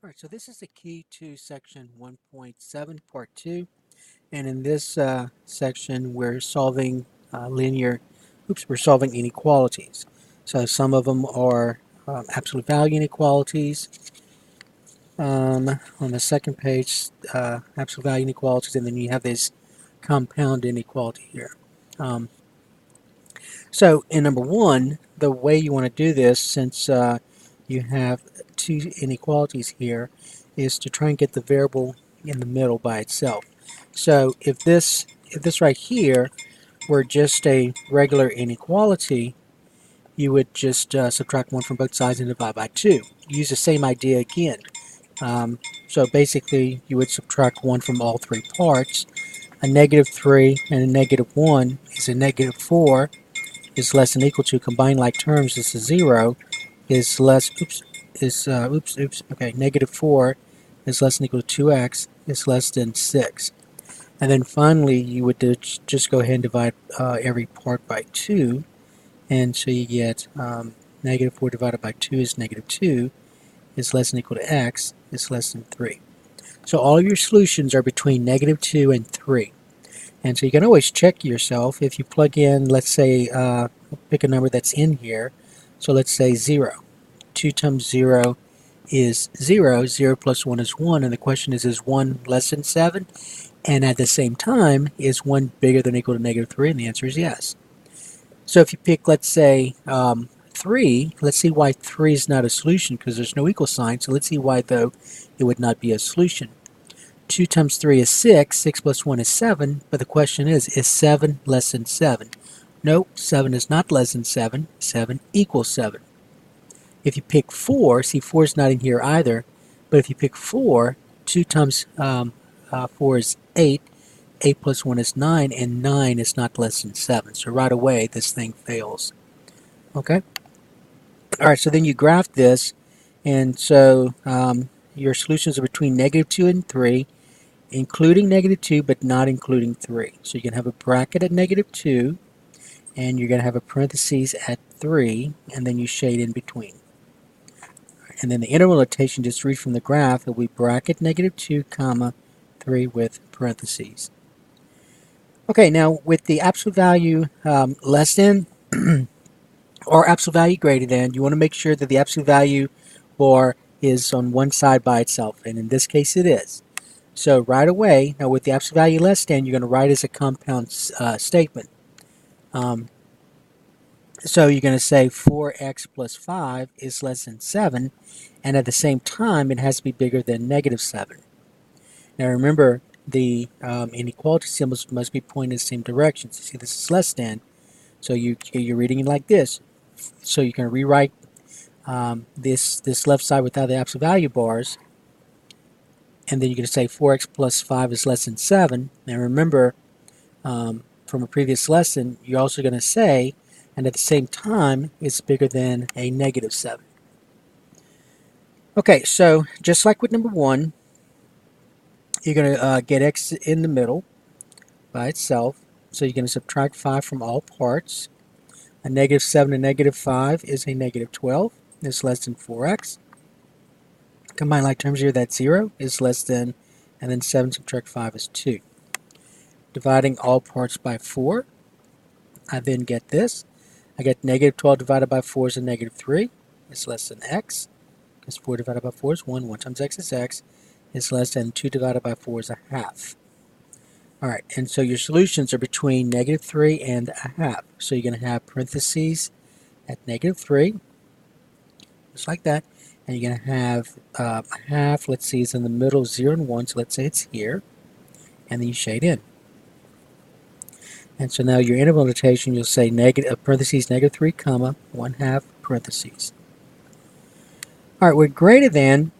All right, so this is the key to section 1.7, part 2. And in this section, we're solving we're solving inequalities. So some of them are absolute value inequalities. On the second page, absolute value inequalities, and then you have this compound inequality here. So in number one, the way you want to do this, since you have two inequalities here, is to try and get the variable in the middle by itself. So if this right here were just a regular inequality, you would just subtract 1 from both sides and divide by 2. Use the same idea again. So basically, you would subtract 1 from all three parts. A negative 3 and a negative 1 is a negative 4 is less than or equal to, combined like terms is a 0, is less, okay, negative 4 is less than or equal to 2x is less than 6. And then finally, you would just go ahead and divide every part by 2, and so you get negative 4 divided by 2 is negative 2, is less than or equal to x, is less than 3. So all of your solutions are between negative 2 and 3. And so you can always check yourself if you plug in, let's say, pick a number that's in here. So let's say 0. 2 times 0 is 0. 0 plus 1 is 1. And the question is 1 less than 7? And at the same time, is 1 bigger than or equal to negative 3? And the answer is yes. So if you pick, let's say, 3, let's see why 3 is not a solution, because there's no equal sign. So let's see why, though, it would not be a solution. 2 times 3 is 6, 6 plus 1 is 7, but the question is 7 less than 7? No, 7 is not less than 7, 7 equals 7. If you pick 4, see 4 is not in here either, but if you pick 4, 2 times 4 is 8, 8 plus 1 is 9, and 9 is not less than 7. So right away, this thing fails. Okay? Alright, so then you graph this, and so your solutions are between negative 2 and 3, including negative 2 but not including 3. So you can have a bracket at negative 2, and you're going to have a parentheses at 3, and then you shade in between. And then the interval notation, just read from the graph, will be bracket negative 2 comma 3 with parentheses. Okay, now with the absolute value less than or absolute value greater than, you want to make sure that the absolute value bar is on one side by itself, and in this case it is. So right away, now with the absolute value less than, you're going to write as a compound statement. So you're going to say 4x plus 5 is less than 7, and at the same time it has to be bigger than negative 7. Now remember, the inequality symbols must be pointing in the same direction. So see, this is less than, so you're reading it like this. So you can rewrite this left side without the absolute value bars, and then you're going to say 4x plus 5 is less than 7. Now remember, from a previous lesson, you're also going to say, and at the same time, it's bigger than a negative 7. Okay, so just like with number 1, you're going to get x in the middle by itself. So you're going to subtract 5 from all parts. A negative 7 and negative 5 is a negative 12. It's less than 4x. Combine like terms here, that 0 is less than, and then 7 subtract 5 is 2. Dividing all parts by 4, I then get this. I get negative 12 divided by 4 is a negative 3. It's less than x, because 4 divided by 4 is 1. 1 times x is x. It's less than 2 divided by 4 is a half. Alright, and so your solutions are between negative 3 and a half. So you're going to have parentheses at negative 3, just like that. And you're going to have a half, let's see, is in the middle, 0 and 1, so let's say it's here. And then you shade in. And so now your interval notation, you'll say parentheses negative 3 comma 1 half parentheses. Alright, with greater than,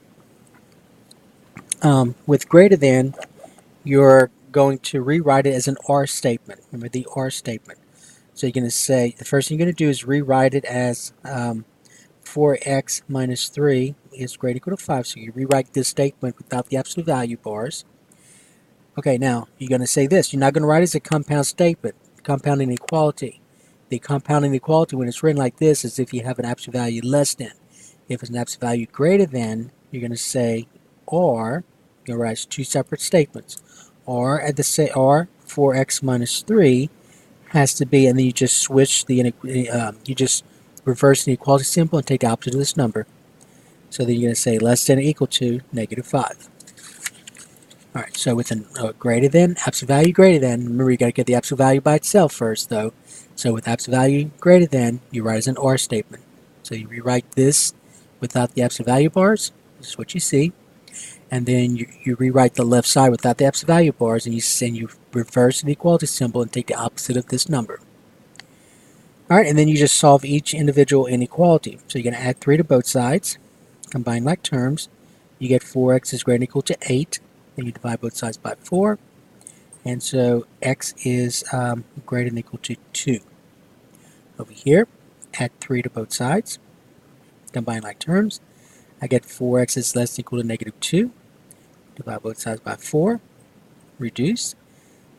you're going to rewrite it as an or statement. Remember the or statement. So you're going to say, the first thing you're going to do is rewrite it as 4x minus 3 is greater or equal to 5. So you rewrite this statement without the absolute value bars. Okay, now you're going to say this. You're not going to write it as a compound statement, compound inequality. The compound inequality, when it's written like this, is if you have an absolute value less than. If it's an absolute value greater than, you're going to say or, you'll write as two separate statements, or at the say, or 4x minus 3 has to be, and then you just switch the, you just reverse the equality symbol and take the opposite of this number. So then you're going to say less than or equal to negative 5. Alright, so with a greater than, absolute value greater than, remember you got to get the absolute value by itself first though. So with absolute value greater than, you write as an OR statement. So you rewrite this without the absolute value bars, this is what you see. And then you rewrite the left side without the absolute value bars, and you reverse the equality symbol and take the opposite of this number. Alright, and then you just solve each individual inequality. So you're going to add 3 to both sides, combine like terms. You get 4x is greater than or equal to 8. Then you divide both sides by 4. And so x is greater than or equal to 2. Over here, add 3 to both sides, combine like terms. I get 4x is less than or equal to negative 2. Divide both sides by 4. Reduce.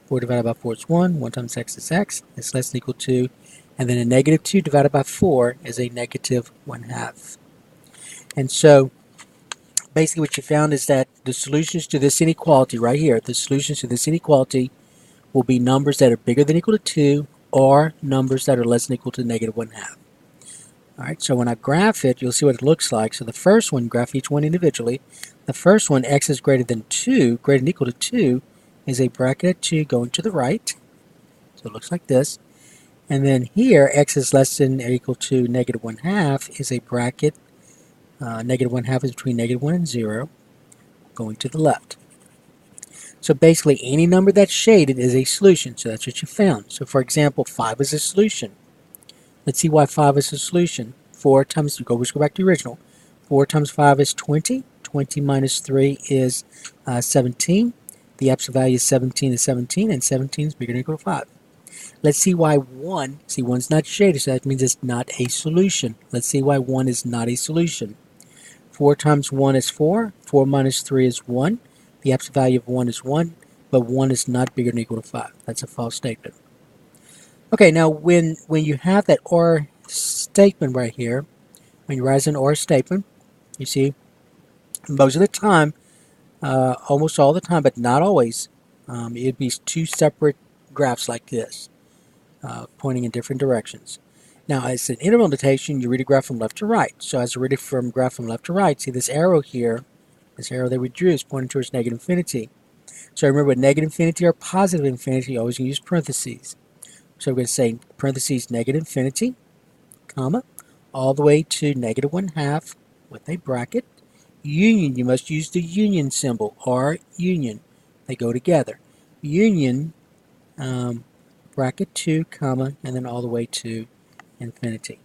4 divided by 4 is 1. 1 times x is x. It's less than or equal to. And then a negative 2 divided by 4 is a negative 1/2. And so basically what you found is that the solutions to this inequality right here, the solutions to this inequality will be numbers that are bigger than or equal to 2 or numbers that are less than or equal to negative 1/2. Alright, so when I graph it, you'll see what it looks like. So the first one, graph each one individually. The first one, x is greater than 2, greater than or equal to 2, is a bracket at 2 going to the right. So it looks like this. And then here, x is less than or equal to negative 1/2 is a bracket. Negative 1/2 is between negative 1 and 0, going to the left. So basically, any number that's shaded is a solution. So that's what you found. So for example, 5 is a solution. Let's see why 5 is a solution. 4 times, let's go back to the original. 4 times 5 is 20. 20 minus 3 is 17. The absolute value is 17 is 17, and 17 is bigger than or equal to 5. Let's see why 1, see 1's not shaded, so that means it's not a solution. Let's see why 1 is not a solution. 4 times 1 is 4. 4 minus 3 is 1. The absolute value of 1 is 1, but 1 is not bigger than or equal to 5. That's a false statement. Okay, now when you have that OR statement right here, when you write an OR statement, you see, most of the time, almost all the time, but not always, it'd be two separate graphs like this, pointing in different directions. Now, as an interval notation, you read a graph from left to right. So as I read it from graph from left to right, see this arrow here, this arrow that we drew is pointing towards negative infinity. So remember, with negative infinity or positive infinity, you always use parentheses. So we're going to say parentheses negative infinity, comma, all the way to negative 1/2 with a bracket. Union, you must use the union symbol, or union. They go together. Union, bracket 2, comma, and then all the way to infinity.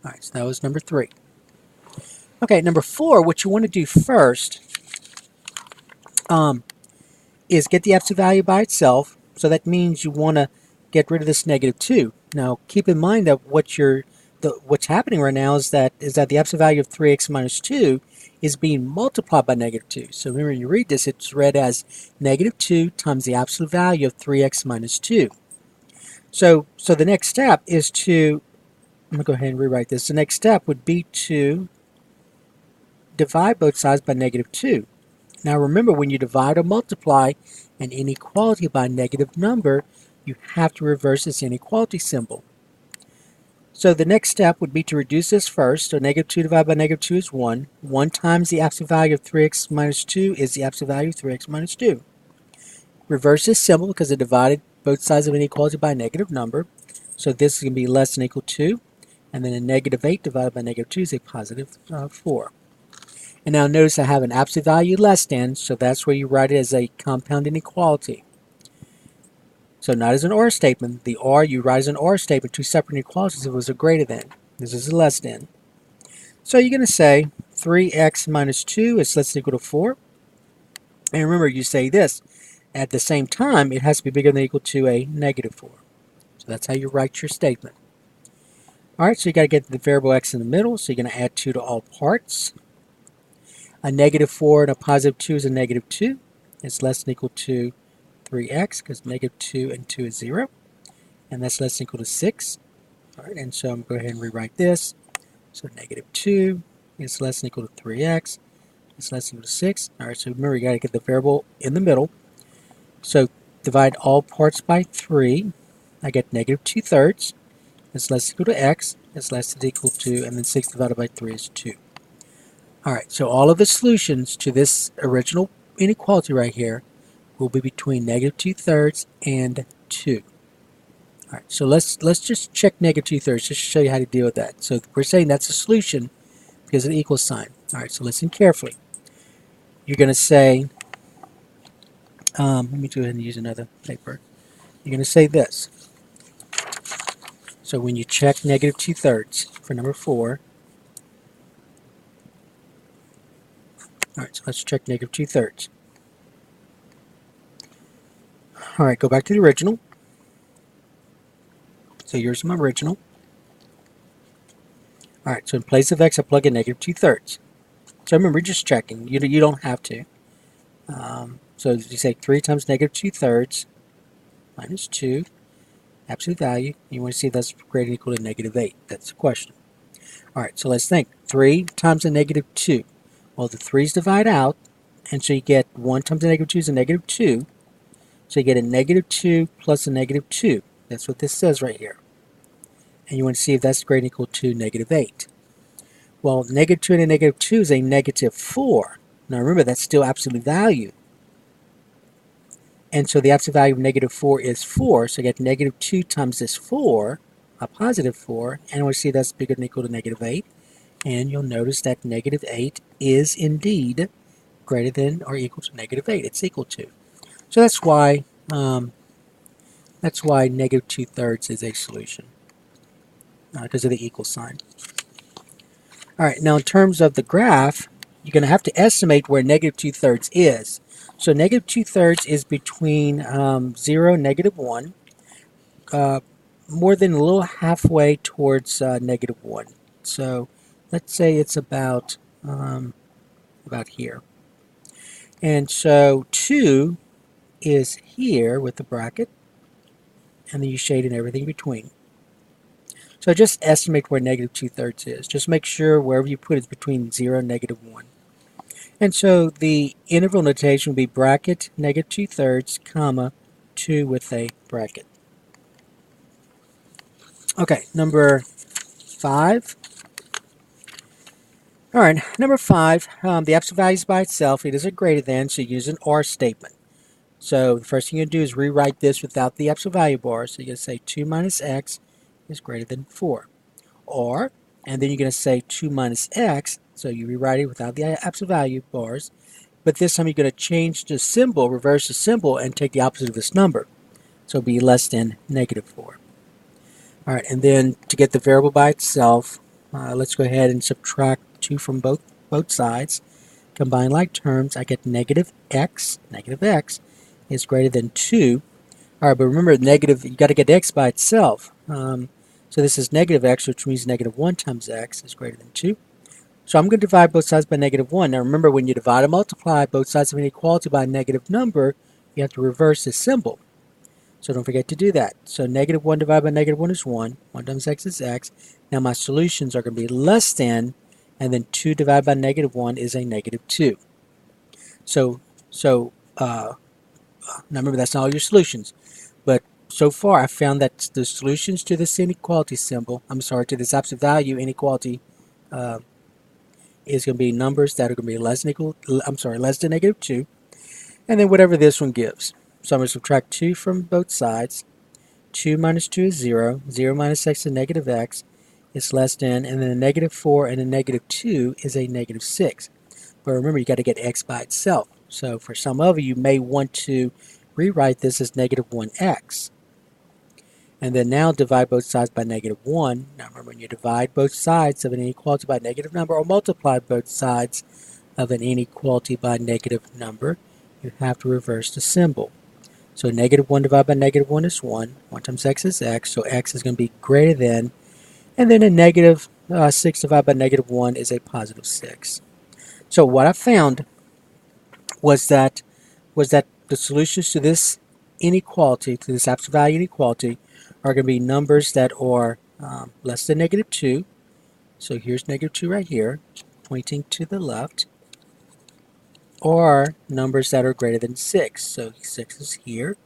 Alright, so that was number 3. Okay, number 4, what you want to do first is get the absolute value by itself. So that means you want to get rid of this negative 2. Now, keep in mind that what's happening right now is that the absolute value of 3x minus 2 is being multiplied by negative 2. So remember, when you read this, it's read as negative 2 times the absolute value of 3x minus 2. So the next step is to, I'm going to go ahead and rewrite this. The next step would be to divide both sides by negative 2. Now remember, when you divide or multiply an inequality by a negative number, you have to reverse this inequality symbol. So the next step would be to reduce this first. So negative 2 divided by negative 2 is 1. 1 times the absolute value of 3x minus 2 is the absolute value of 3x minus 2. Reverse this symbol because it divided both sides of an inequality by a negative number. So this is going to be less than or equal to. And then a negative 8 divided by negative 2 is a positive 4. And now notice I have an absolute value less than, so that's where you write it as a compound inequality. So not as an OR statement. The OR, you write as an OR statement, two separate inequalities if it was a greater than. This is a less than. So you're going to say 3x minus 2 is less than or equal to 4. And remember, you say this. At the same time, it has to be bigger than or equal to a negative 4. So that's how you write your statement. Alright, so you got to get the variable x in the middle, so you're going to add 2 to all parts. A negative 4 and a positive 2 is a negative 2. It's less than or equal to 3x, because negative 2 and 2 is 0. And that's less than or equal to 6. Alright, and so I'm going to go ahead and rewrite this. So negative 2 is less than or equal to 3x. is less than equal to 6. Alright, so remember you got to get the variable in the middle. So divide all parts by 3. I get negative 2/3. It's less than equal to x. It's less than equal to, and then 6 divided by 3 is 2. Alright, so all of the solutions to this original inequality right here will be between negative 2/3 and 2. Alright, so let's just check negative 2/3 just to show you how to deal with that. So we're saying that's a solution because of the equal sign. Alright, so listen carefully. You're going to say, let me go ahead and use another paper. You're going to say this. So when you check negative 2/3 for number 4, alright, so let's check negative 2/3. Alright, go back to the original. So here's my original. Alright, so in place of x, I plug in negative 2/3. So remember, we're just checking. You don't have to. So you say 3 times negative 2/3 minus 2, absolute value. You want to see if that's greater than or equal to negative 8. That's the question. Alright, so let's think. 3 times a negative 2. Well, the 3's divide out, and so you get 1 times a negative 2 is a negative 2. So you get a negative 2 plus a negative 2. That's what this says right here. And you want to see if that's greater than or equal to negative 8. Well, negative 2 and a negative 2 is a negative 4. Now remember, that's still absolute value. And so the absolute value of negative 4 is 4. So you get negative 2 times this 4, a positive 4. And we see that's bigger than or equal to negative 8. And you'll notice that negative 8 is indeed greater than or equal to negative 8. It's equal to. So that's why negative 2/3 is a solution, because of the equal sign. Alright, now in terms of the graph, you're going to have to estimate where negative 2/3 is. So negative 2/3 is between 0 and negative 1, more than a little halfway towards negative 1. So let's say it's about here. And so 2 is here with the bracket, and then you shade in everything between. So just estimate where negative 2/3 is. Just make sure wherever you put it is between 0 and negative 1. And so the interval notation will be bracket negative 2/3, comma, 2 with a bracket. Okay, number 5. Alright, number 5, the absolute value is by itself. It is a greater than, so you use an OR statement. So the first thing you're going to do is rewrite this without the absolute value bar. So you're going to say 2 minus x is greater than 4. Or, and then you're going to say 2 minus x, so you rewrite it without the absolute value bars. But this time you're going to change the symbol, reverse the symbol, and take the opposite of this number. So it'll be less than negative 4. Alright, and then to get the variable by itself, let's go ahead and subtract 2 from both sides. Combine like terms, I get negative x is greater than 2. Alright, but remember, negative, you got to get x by itself. So this is negative x, which means negative 1 times x is greater than 2. So I'm going to divide both sides by negative 1. Now remember, when you divide and multiply both sides of an inequality by a negative number, you have to reverse the symbol. So don't forget to do that. So negative 1 divided by negative 1 is 1. 1 times x is x. Now my solutions are going to be less than, and then 2 divided by negative 1 is a negative 2. So now remember, that's not all your solutions. But so far, I found that the solutions to this inequality symbol, to this absolute value inequality, is going to be numbers that are going to be less than negative 2, and then whatever this one gives. So I'm going to subtract 2 from both sides. 2 minus 2 is 0. 0 minus x is negative x. It's less than, and then a negative 4 and a negative 2 is a negative 6. But remember, you got to get x by itself. So for some of you may want to rewrite this as negative 1x. And then now divide both sides by negative 1. Now remember, when you divide both sides of an inequality by a negative number, or multiply both sides of an inequality by a negative number, you have to reverse the symbol. So negative 1 divided by negative 1 is 1. 1 times x is x, so x is going to be greater than, and then a negative 6 divided by negative 1 is a positive 6. So what I found was that the solutions to this inequality, to this absolute value inequality, are going to be numbers that are less than negative 2. So here's negative 2 right here, pointing to the left. or numbers that are greater than 6. So 6 is here,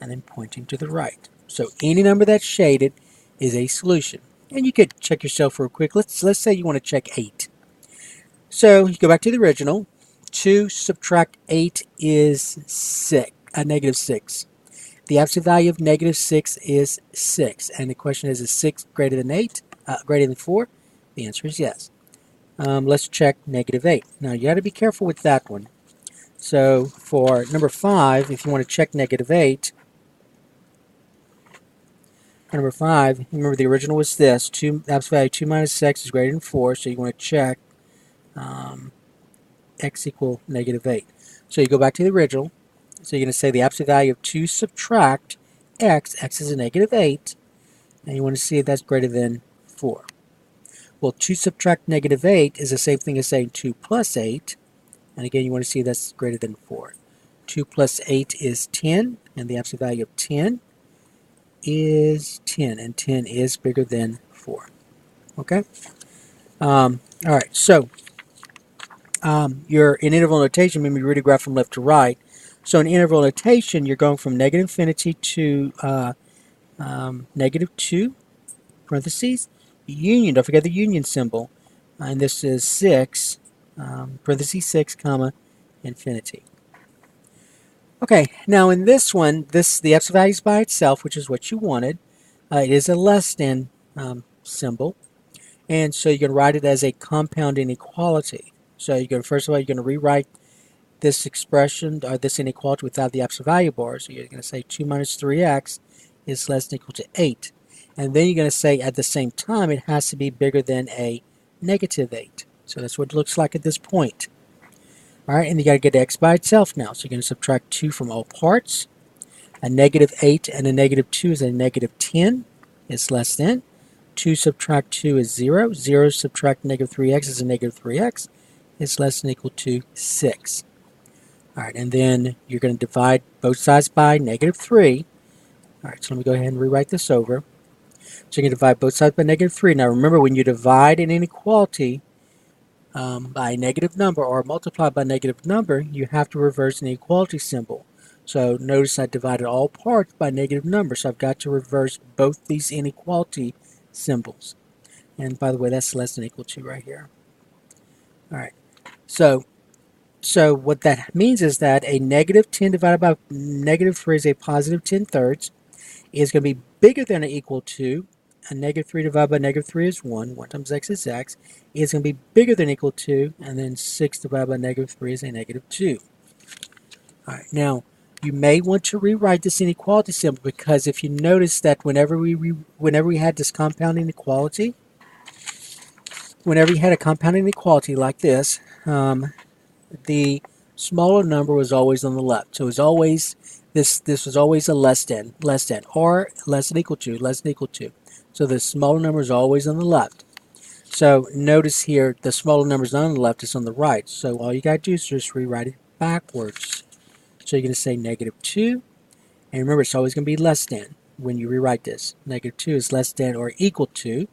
and then pointing to the right. So any number that's shaded is a solution. And you could check yourself real quick. Let's say you want to check 8. So you go back to the original. 2 subtract 8 is negative 6. The absolute value of negative 6 is 6. And the question is 6 greater than 8? Greater than 4? The answer is yes. Let's check negative 8. Now you got to be careful with that one. So for number 5, if you want to check negative 8, number 5, remember the original was this. Absolute value 2 minus 6 is greater than 4, so you want to check x equal negative 8. So you go back to the original. So you're going to say the absolute value of 2 subtract x is a negative 8, and you want to see if that's greater than 4. Well, 2 subtract negative 8 is the same thing as saying 2 plus 8, and again you want to see if that's greater than 4. 2 plus 8 is 10, and the absolute value of 10 is 10, and 10 is bigger than 4. Okay? Alright, so you're in interval notation, maybe read a graph from left to right. So in interval notation, you're going from negative infinity to negative 2, parentheses, union, don't forget the union symbol, and this is 6, parentheses 6, comma, infinity. Okay, now in this one, the absolute value is by itself, which is what you wanted. It is a less than symbol, and so you're going to write it as a compound inequality. So first of all, you're going to rewrite this expression, or this inequality, without the absolute value bar. So you're going to say 2 minus 3x is less than or equal to 8. And then you're going to say at the same time it has to be bigger than a negative 8. So that's what it looks like at this point. Alright, and you got to get x by itself now. So you're going to subtract 2 from all parts. A negative 8 and a negative 2 is a negative 10. It's less than. 2 subtract 2 is 0. 0 subtract negative 3x is a negative 3x. It's less than or equal to 6. Alright, and then you're going to divide both sides by negative 3. Alright, so let me go ahead and rewrite this over. So you're going to divide both sides by negative 3. Now remember, when you divide an inequality by a negative number or multiply by a negative number, you have to reverse an equality symbol. So notice I divided all parts by negative numbers, so I've got to reverse both these inequality symbols. And by the way, that's less than or equal to right here. Alright, so what that means is that a negative 10 divided by negative 3 is a positive 10 thirds. Is going to be bigger than or equal to a negative 3 divided by negative 3 is 1. 1 times x is x. Is going to be bigger than or equal to, and then 6 divided by negative 3 is a negative 2. Alright, now you may want to rewrite this inequality symbol, because if you notice that whenever we had this compound inequality, whenever you had a compound inequality like this, the smaller number was always on the left. So it was always this was always a less than, or less than equal to. So the smaller number is always on the left. So notice here the smaller number is not on the left, it's on the right. So all you got to do is just rewrite it backwards. So you're going to say negative 2, and remember it's always going to be less than when you rewrite this. Negative 2 is less than or equal to,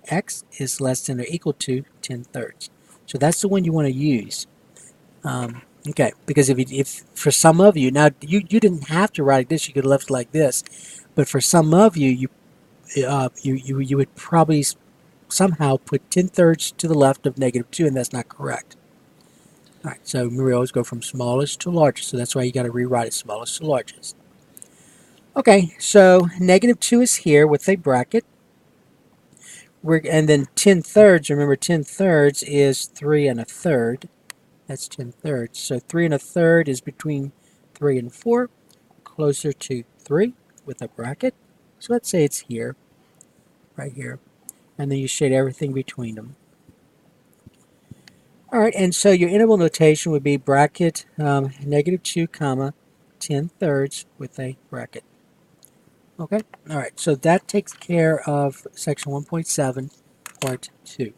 x is less than or equal to 10 thirds. So that's the one you want to use. Okay, because if for some of you, now you didn't have to write this, you could have left it like this, but for some of you, you would probably somehow put 10 thirds to the left of negative 2, and that's not correct. Alright, so remember, we always go from smallest to largest, so that's why you got to rewrite it smallest to largest. Okay, so negative 2 is here with a bracket. And then 10 thirds, remember 10 thirds is 3 1/3. That's 10 thirds. So 3 1/3 is between 3 and 4, closer to 3 with a bracket. So let's say it's here, right here. And then you shade everything between them. Alright, and so your interval notation would be bracket negative 2 comma 10 thirds with a bracket. Okay? Alright, so that takes care of section 1.7, part 2.